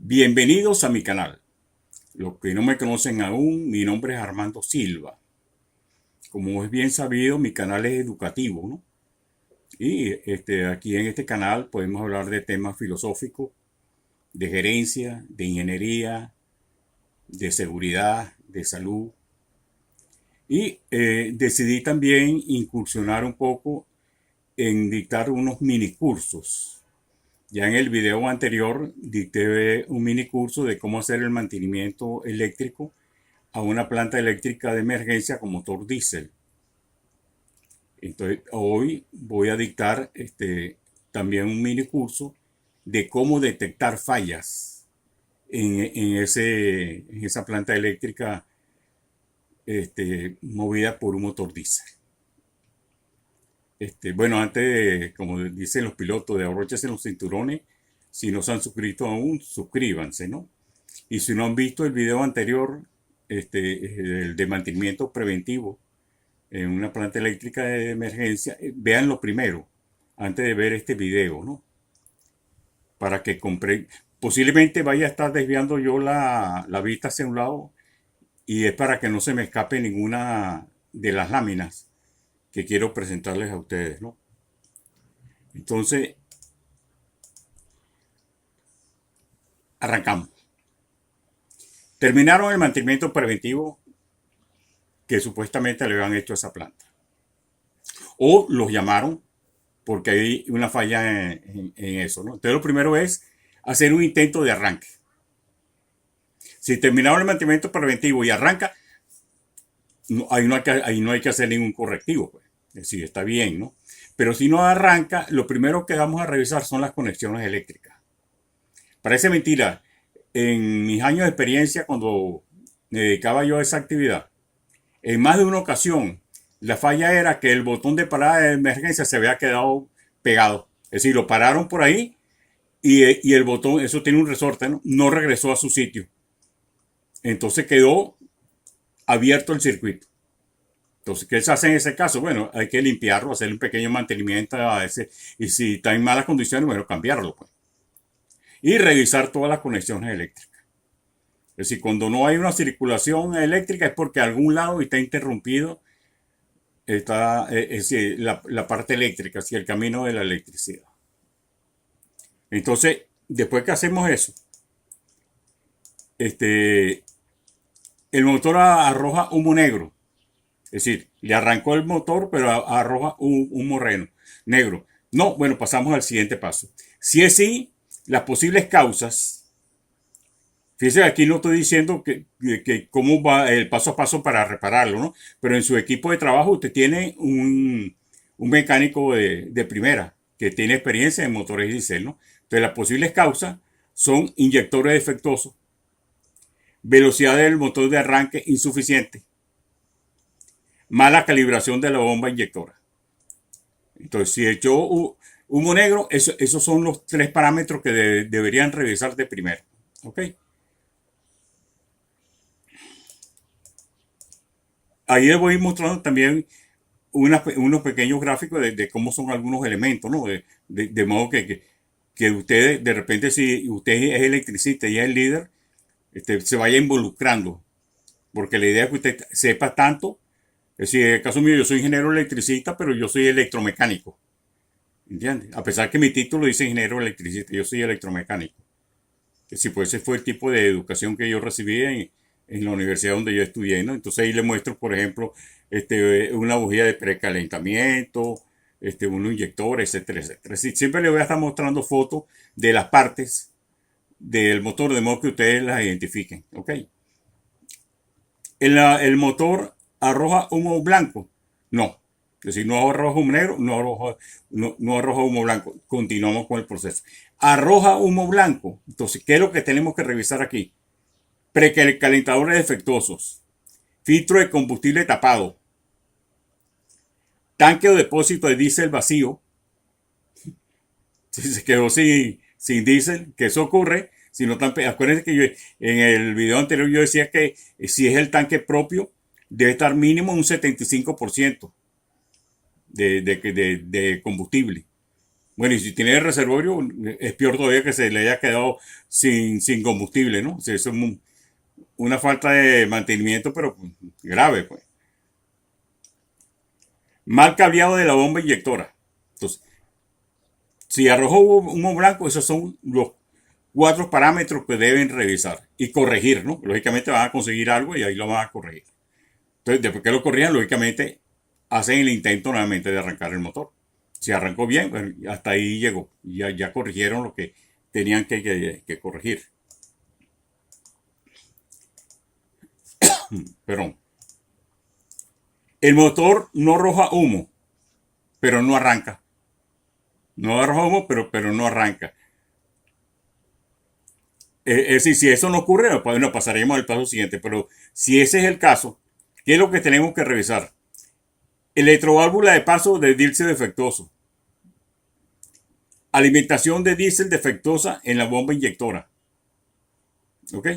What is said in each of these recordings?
Bienvenidos a mi canal. Los que no me conocen aún, mi nombre es Armando Silva. Como es bien sabido, mi canal es educativo, ¿no? Y aquí en este canal podemos hablar de temas filosóficos, de gerencia, de ingeniería, de seguridad, de salud. Y decidí también incursionar un poco en dictar unos mini cursos. Ya en el video anterior dicté un mini curso de cómo hacer el mantenimiento eléctrico a una planta eléctrica de emergencia con motor diésel. Entonces, hoy voy a dictar también un mini curso de cómo detectar fallas en esa planta eléctrica movida por un motor diésel. Bueno, antes, como dicen los pilotos, de abróchense los cinturones. Si no se han suscrito aún, suscríbanse, ¿no? Y si no han visto el video anterior, el de mantenimiento preventivo en una planta eléctrica de emergencia, véanlo primero, antes de ver este video, ¿no? Para que compren. Posiblemente vaya a estar desviando yo la vista hacia un lado y es para que no se me escape ninguna de las láminas que quiero presentarles a ustedes, ¿no? Entonces, arrancamos. Terminaron el mantenimiento preventivo que supuestamente le habían hecho a esa planta. O los llamaron porque hay una falla en eso, ¿no? Entonces lo primero es hacer un intento de arranque. Si terminaron el mantenimiento preventivo y arranca, ahí no hay que hacer ningún correctivo, pues. Es decir, está bien, ¿no? Pero si no arranca, lo primero que vamos a revisar son las conexiones eléctricas. Parece mentira. En mis años de experiencia, cuando me dedicaba yo a esa actividad, en más de una ocasión, la falla era que el botón de parada de emergencia se había quedado pegado. Es decir, lo pararon por ahí y el botón, eso tiene un resorte, ¿no? No regresó a su sitio. Entonces quedó abierto el circuito. Entonces, ¿qué se hace en ese caso? Bueno, hay que limpiarlo, hacer un pequeño mantenimiento a ese. Y si está en malas condiciones, bueno, cambiarlo, pues. Y revisar todas las conexiones eléctricas. Es decir, cuando no hay una circulación eléctrica es porque algún lado está interrumpido es decir, la parte eléctrica, así el camino de la electricidad. Entonces, después que hacemos eso, el motor arroja humo negro. Es decir, le arrancó el motor, pero arroja humo negro. No, bueno, pasamos al siguiente paso. Si es así, las posibles causas. Fíjense, aquí no estoy diciendo que cómo va el paso a paso para repararlo, ¿no? Pero en su equipo de trabajo usted tiene un mecánico de primera que tiene experiencia en motores diésel, ¿no? Entonces las posibles causas son inyectores defectuosos, velocidad del motor de arranque insuficiente, mala calibración de la bomba inyectora. Entonces, si echó humo negro, esos son los tres parámetros que deberían revisar de primero. ¿Ok? Ahí les voy mostrando también unos pequeños gráficos de cómo son algunos elementos, ¿no? De modo que ustedes, de repente, si usted es electricista y es el líder, se vaya involucrando. Porque la idea es que usted sepa tanto. Es decir, en el caso mío, yo soy ingeniero electricista, pero yo soy electromecánico. ¿Entiendes? A pesar que mi título dice ingeniero electricista, yo soy electromecánico. Que si pues ese fue el tipo de educación que yo recibí en la universidad donde yo estudié, ¿no? Entonces ahí le muestro, por ejemplo, una bujía de precalentamiento, unos inyectores, etcétera, etcétera. Sí, siempre le voy a estar mostrando fotos de las partes del motor, de modo que ustedes las identifiquen, ¿ok? El motor arroja humo blanco. No. Es decir, no arroja humo negro, no arroja humo blanco. Continuamos con el proceso. Arroja humo blanco. Entonces, ¿qué es lo que tenemos que revisar aquí? Precalentadores defectuosos. Filtro de combustible tapado. Tanque o depósito de diésel vacío. Si se quedó sin diésel, que eso ocurre. Si no, acuérdense que yo, en el video anterior yo decía que si es el tanque propio, debe estar mínimo un 75% de combustible. Bueno, y si tiene el reservorio, es peor todavía que se le haya quedado sin combustible, ¿no? O sea, eso es una falta de mantenimiento, pero grave, pues. Mal cableado de la bomba inyectora. Entonces, si arrojó humo blanco, esos son los cuatro parámetros que deben revisar y corregir, ¿no? Lógicamente van a conseguir algo y ahí lo van a corregir. Entonces, después que lo corrijan, lógicamente hacen el intento nuevamente de arrancar el motor. Si arrancó bien, bueno, hasta ahí llegó. Ya corrigieron lo que tenían que corregir. Perdón. El motor no arroja humo, pero no arranca. No arroja humo, pero no arranca. Es decir, si eso no ocurre, bueno, pasaremos al paso siguiente. Pero si ese es el caso, ¿qué es lo que tenemos que revisar? Electroválvula de paso de diésel defectuoso. Alimentación de diésel defectuosa en la bomba inyectora. ¿Ok?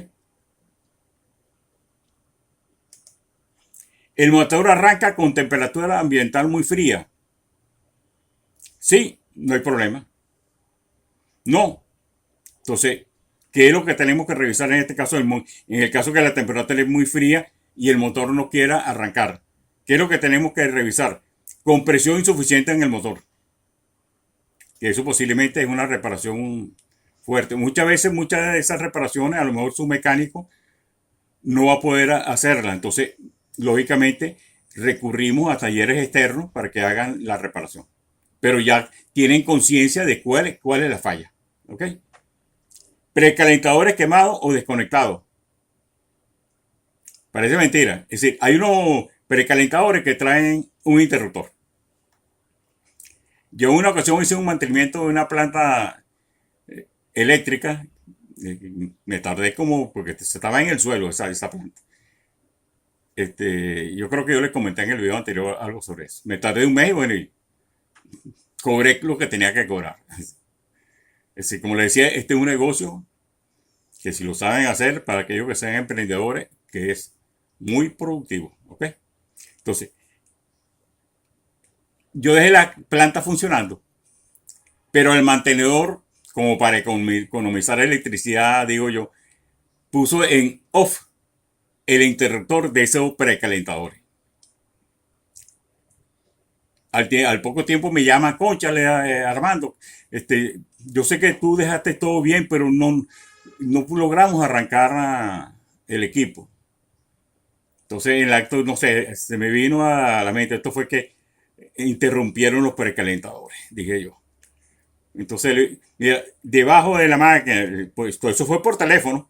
El motor arranca con temperatura ambiental muy fría. Sí, no hay problema. No. Entonces, ¿qué es lo que tenemos que revisar en este caso? En el caso que la temperatura es muy fría y el motor no quiera arrancar. ¿Qué es lo que tenemos que revisar? Compresión insuficiente en el motor. Que eso posiblemente es una reparación fuerte. Muchas veces, muchas de esas reparaciones, a lo mejor su mecánico no va a poder hacerla. Entonces, lógicamente, recurrimos a talleres externos para que hagan la reparación. Pero ya tienen conciencia de cuál es la falla. ¿Ok? Precalentadores quemados o desconectados. Parece mentira. Es decir, hay unos precalentadores que traen un interruptor. Yo en una ocasión hice un mantenimiento de una planta eléctrica. Me tardé como, porque se estaba en el suelo esa planta. Yo creo que yo les comenté en el video anterior algo sobre eso. Me tardé un mes y bueno, y cobré lo que tenía que cobrar. Es decir, como les decía, este es un negocio que si lo saben hacer, para aquellos que sean emprendedores, que es muy productivo. ¿Ok? Entonces, yo dejé la planta funcionando, pero el mantenedor, como para economizar electricidad, digo yo, puso en off el interruptor de esos precalentadores. Al poco tiempo me llama, cónchale, Armando, yo sé que tú dejaste todo bien, pero no logramos arrancar el equipo. Entonces, en el acto, no sé, se me vino a la mente, esto fue que interrumpieron los precalentadores, dije yo. Entonces, mira, debajo de la máquina, pues todo eso fue por teléfono.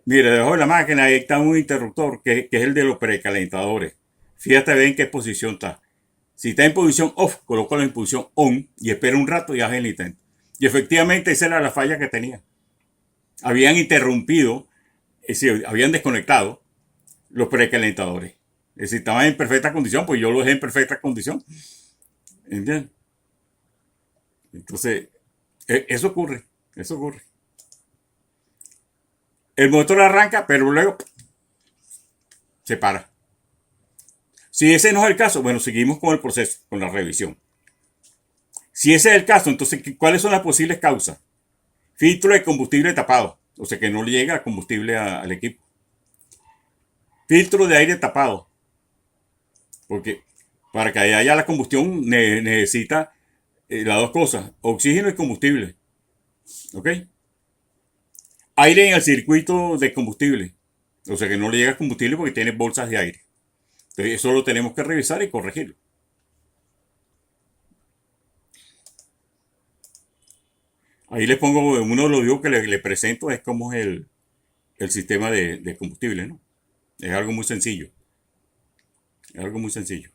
Mira, debajo de la máquina ahí está un interruptor que es el de los precalentadores. Fíjate bien en qué posición está. Si está en posición off, colócalo en posición on y espera un rato y haz el intento. Y efectivamente esa era la falla que tenía. Habían interrumpido, es decir, habían desconectado los precalentadores. Es decir, estaban en perfecta condición, pues yo lo dejé en perfecta condición. ¿Entiendes? Entonces, eso ocurre, eso ocurre. El motor arranca, pero luego se para. Si ese no es el caso, bueno, seguimos con el proceso, con la revisión. Si ese es el caso, entonces, ¿cuáles son las posibles causas? Filtro de combustible tapado, o sea que no le llega combustible al equipo. Filtro de aire tapado, porque para que haya la combustión necesita las dos cosas, oxígeno y combustible. ¿Ok? Aire en el circuito de combustible, o sea que no le llega combustible porque tiene bolsas de aire. Entonces eso lo tenemos que revisar y corregirlo. Ahí les pongo uno de los videos que le presento, es cómo es el sistema de combustible, ¿no? Es algo muy sencillo. Es algo muy sencillo.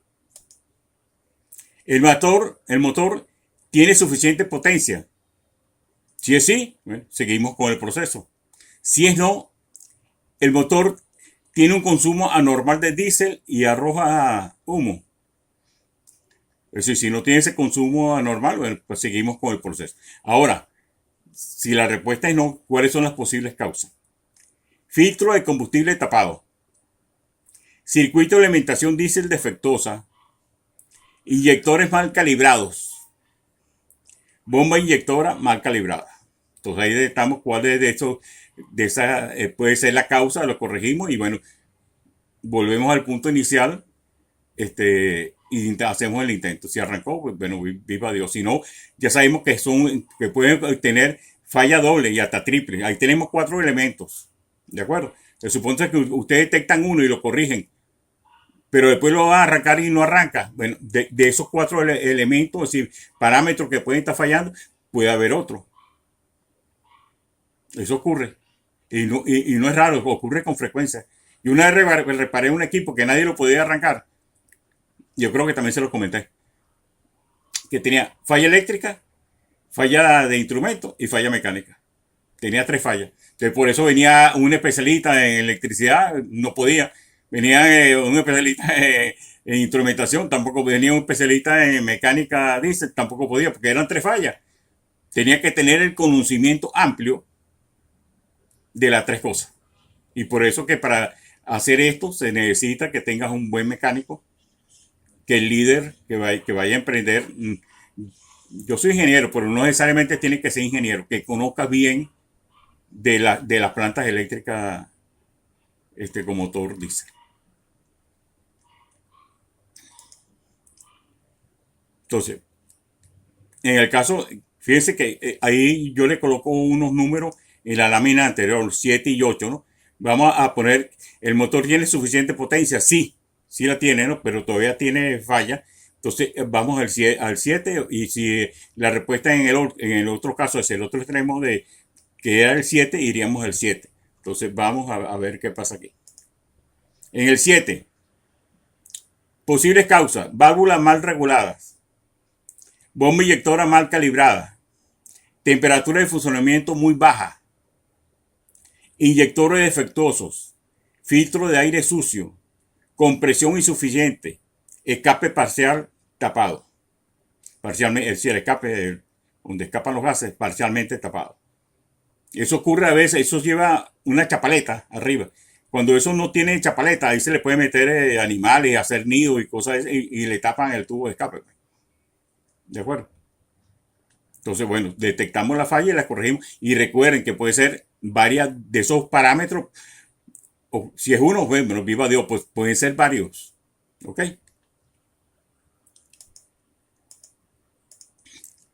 El motor tiene suficiente potencia. Si es sí, bueno, seguimos con el proceso. Si es no, el motor tiene un consumo anormal de diésel y arroja humo. Es decir, si no tiene ese consumo anormal, bueno, pues seguimos con el proceso. Ahora, si la respuesta es no, ¿cuáles son las posibles causas? Filtro de combustible tapado. Circuito de alimentación diésel defectuosa. Inyectores mal calibrados. bomba inyectora mal calibrada. Entonces ahí detectamos cuál de esos, de esa puede ser la causa, lo corregimos y bueno, volvemos al punto inicial, y hacemos el intento. Si arrancó, pues bueno, viva Dios. Si no, ya sabemos que pueden tener falla doble y hasta triple. Ahí tenemos 4 elementos. ¿De acuerdo? Se supone que ustedes detectan uno y lo corrigen, pero después lo va a arrancar y no arranca. Bueno, de esos 4 elementos, es decir, parámetros que pueden estar fallando, puede haber otro. Eso ocurre. Y no es raro, ocurre con frecuencia. Y una vez reparé un equipo que nadie lo podía arrancar. Yo creo que también se lo comenté. Que tenía falla eléctrica, falla de instrumento y falla mecánica. Tenía 3 fallas. Entonces, por eso venía un especialista en electricidad, no podía. Venía un especialista en instrumentación, tampoco venía un especialista en mecánica diésel, tampoco podía, porque eran 3 fallas. Tenía que tener el conocimiento amplio de las 3 cosas. Y por eso que para hacer esto se necesita que tengas un buen mecánico, que el líder que vaya a emprender, yo soy ingeniero, pero no necesariamente tiene que ser ingeniero, que conozca bien de las plantas eléctricas con motor diésel. Entonces, en el caso, fíjense que ahí yo le coloco unos números en la lámina anterior, 7 y 8, ¿no? Vamos a poner, ¿el motor tiene suficiente potencia? Sí, sí la tiene, ¿no? Pero todavía tiene falla. Entonces vamos al 7 y si la respuesta en el otro caso es el otro extremo de que era el 7, iríamos al 7. Entonces vamos a ver qué pasa aquí. En el 7, posibles causas, válvulas mal reguladas, bomba inyectora mal calibrada, temperatura de funcionamiento muy baja, inyectores defectuosos, filtro de aire sucio, compresión insuficiente, escape parcial tapado. Parcialmente, es decir, el escape donde escapan los gases parcialmente tapado. Eso ocurre a veces, eso lleva una chapaleta arriba. Cuando eso no tiene chapaleta, ahí se le puede meter animales, hacer nidos y cosas y le tapan el tubo de escape. ¿De acuerdo? Entonces, bueno, detectamos la falla y la corregimos. Y recuerden que puede ser varias de esos parámetros. O si es uno, bueno, viva Dios, pues pueden ser varios. ¿Ok?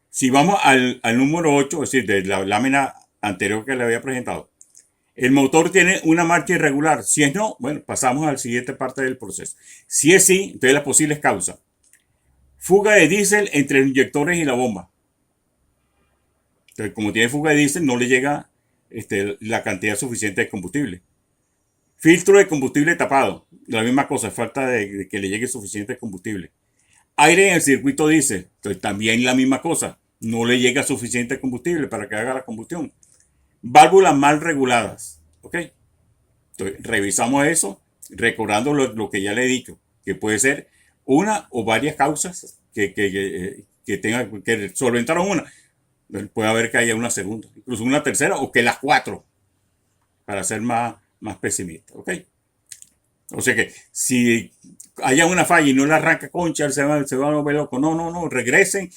Si vamos al número 8, es decir, de la lámina anterior que le había presentado, el motor tiene una marcha irregular. Si es no, bueno, pasamos a la siguiente parte del proceso. Si es sí, entonces las posibles causas. Fuga de diésel entre los inyectores y la bomba. Entonces, como tiene fuga de diésel, no le llega la cantidad suficiente de combustible. Filtro de combustible tapado. La misma cosa, falta de que le llegue suficiente combustible. Aire en el circuito diésel. Entonces, también la misma cosa. No le llega suficiente combustible para que haga la combustión. Válvulas mal reguladas. ¿Ok? Entonces, revisamos eso, recordando lo que ya le he dicho, que puede ser una o varias causas que solventaron una. Puede haber que haya una segunda, incluso una tercera o que las 4, para ser más pesimista. ¿Ok? O sea que si haya una falla y no la arranca Concha, se va a volver loco. No, no, no, regresen,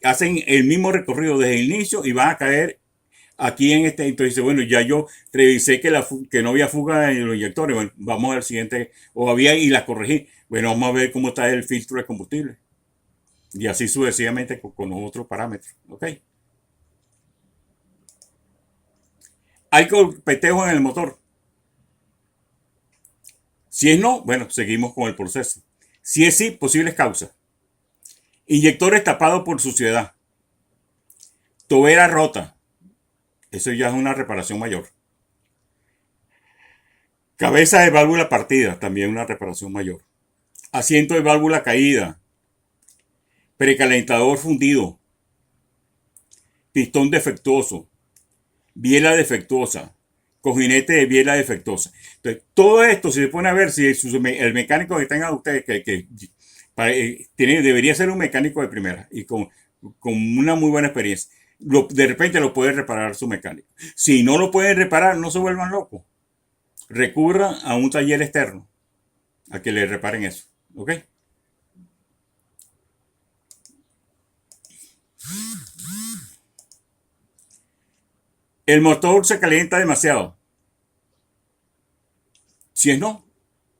hacen el mismo recorrido desde el inicio y van a caer aquí en entonces bueno, ya yo revisé que no había fuga en los inyectores, bueno, vamos al siguiente, o había y la corregí, bueno, vamos a ver cómo está el filtro de combustible, y así sucesivamente con los otros parámetros, ¿ok? Hay golpeteo en el motor. Si es no, bueno, seguimos con el proceso. Si es sí, posibles causas. Inyectores tapados por suciedad. Tobera rota. Eso ya es una reparación mayor. Cabeza de válvula partida, también una reparación mayor. Asiento de válvula caída. Precalentador fundido. Pistón defectuoso. Biela defectuosa. Cojinete de biela defectuosa. Entonces, todo esto, si se pone a ver, si el mecánico que tenga ustedes, debería ser un mecánico de primera y con una muy buena experiencia. De repente lo puede reparar su mecánico. Si no lo pueden reparar, no se vuelvan locos. Recurran a un taller externo a que le reparen eso. ¿Ok? El motor se calienta demasiado. Si es no,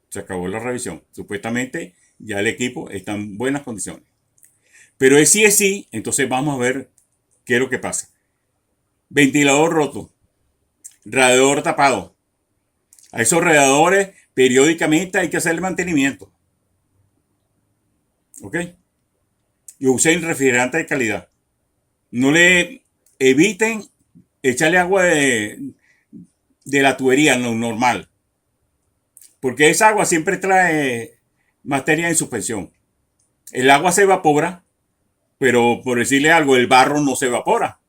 se acabó la revisión. Supuestamente ya el equipo está en buenas condiciones. Pero es sí, entonces vamos a ver qué es lo que pasa. Ventilador roto, radiador tapado. A esos radiadores periódicamente hay que hacerle mantenimiento. ¿Ok? Y usen refrigerante de calidad. No le eviten echarle agua de la tubería, lo normal. Porque esa agua siempre trae materia en suspensión. El agua se evapora, pero por decirle algo, el barro no se evapora.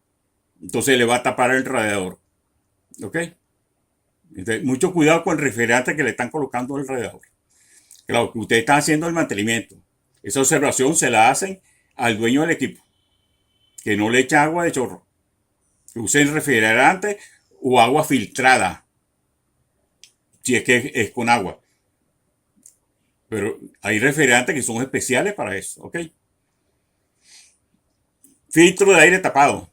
Entonces le va a tapar el radiador. ¿Ok? Entonces, mucho cuidado con el refrigerante que le están colocando al radiador. Claro, que ustedes están haciendo el mantenimiento. Esa observación se la hacen al dueño del equipo. Que no le echa agua de chorro. Que usen refrigerante o agua filtrada. Si es que es con agua. Pero hay refrigerantes que son especiales para eso. ¿Ok? Filtro de aire tapado.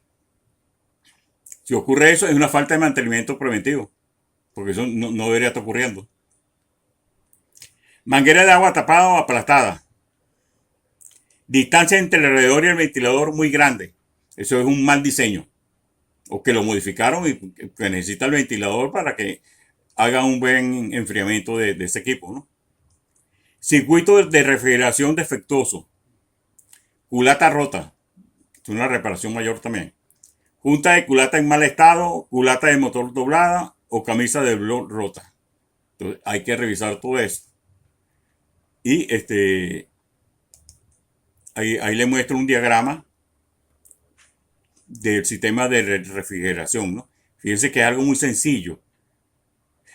Si ocurre eso, es una falta de mantenimiento preventivo. Porque eso no debería estar ocurriendo. Manguera de agua tapada o aplastada. Distancia entre el alrededor y el ventilador muy grande. Eso es un mal diseño. O que lo modificaron y que necesita el ventilador para que haga un buen enfriamiento de ese equipo, ¿no? Circuito de refrigeración defectuoso. Culata rota. Es una reparación mayor también. Junta de culata en mal estado, culata de motor doblada o camisa de blog rota. Entonces hay que revisar todo eso. Y ahí le muestro un diagrama del sistema de refrigeración, ¿no? Fíjense que es algo muy sencillo.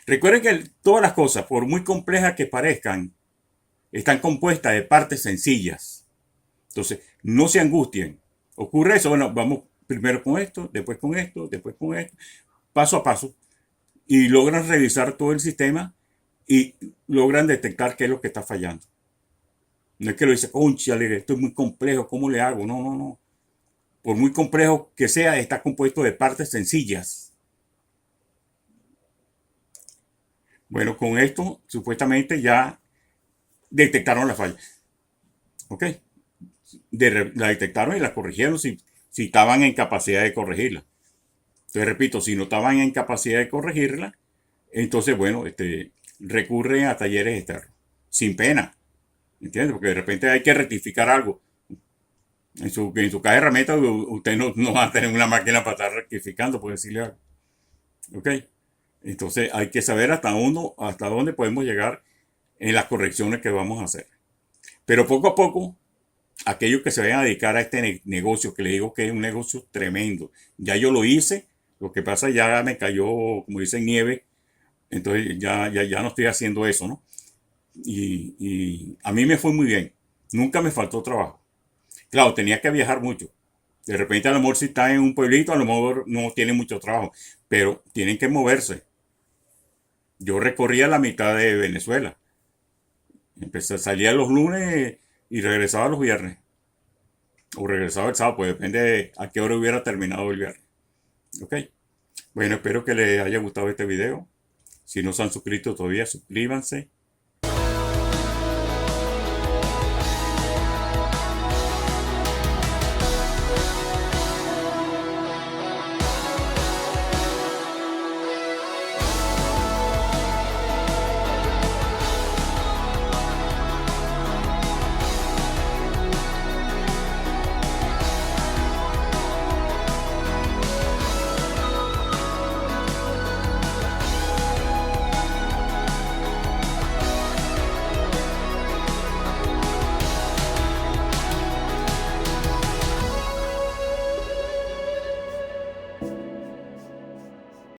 Recuerden que todas las cosas, por muy complejas que parezcan, están compuestas de partes sencillas. Entonces, no se angustien. Ocurre eso, bueno, vamos primero con esto, después con esto, después con esto, paso a paso, y logran revisar todo el sistema y logran detectar qué es lo que está fallando. No es que lo dice, conchale, esto es muy complejo, ¿cómo le hago? No, no, no. Por muy complejo que sea, está compuesto de partes sencillas. Bueno, con esto supuestamente ya detectaron la falla. ¿Ok? La detectaron y la corrigieron si estaban en capacidad de corregirla. Entonces, repito, si no estaban en capacidad de corregirla, entonces, bueno, recurren a talleres externos. Sin pena. ¿Entiendes? Porque de repente hay que rectificar algo. En su caja de herramientas usted no va a tener una máquina para estar rectificando, por decirle algo. ¿Ok? Entonces hay que saber hasta dónde podemos llegar en las correcciones que vamos a hacer. Pero poco a poco, aquellos que se vayan a dedicar a este negocio, que les digo que es un negocio tremendo, ya yo lo hice, lo que pasa ya me cayó, como dicen, nieve, entonces ya no estoy haciendo eso, ¿no? Y a mí me fue muy bien, nunca me faltó trabajo. Claro, tenía que viajar mucho. De repente a lo mejor si está en un pueblito, a lo mejor no tiene mucho trabajo, pero tienen que moverse. Yo recorría la mitad de Venezuela. Salía los lunes y regresaba los viernes. O regresaba el sábado, pues depende de a qué hora hubiera terminado el viernes. ¿Ok? Bueno, espero que les haya gustado este video. Si no se han suscrito todavía, suscríbanse.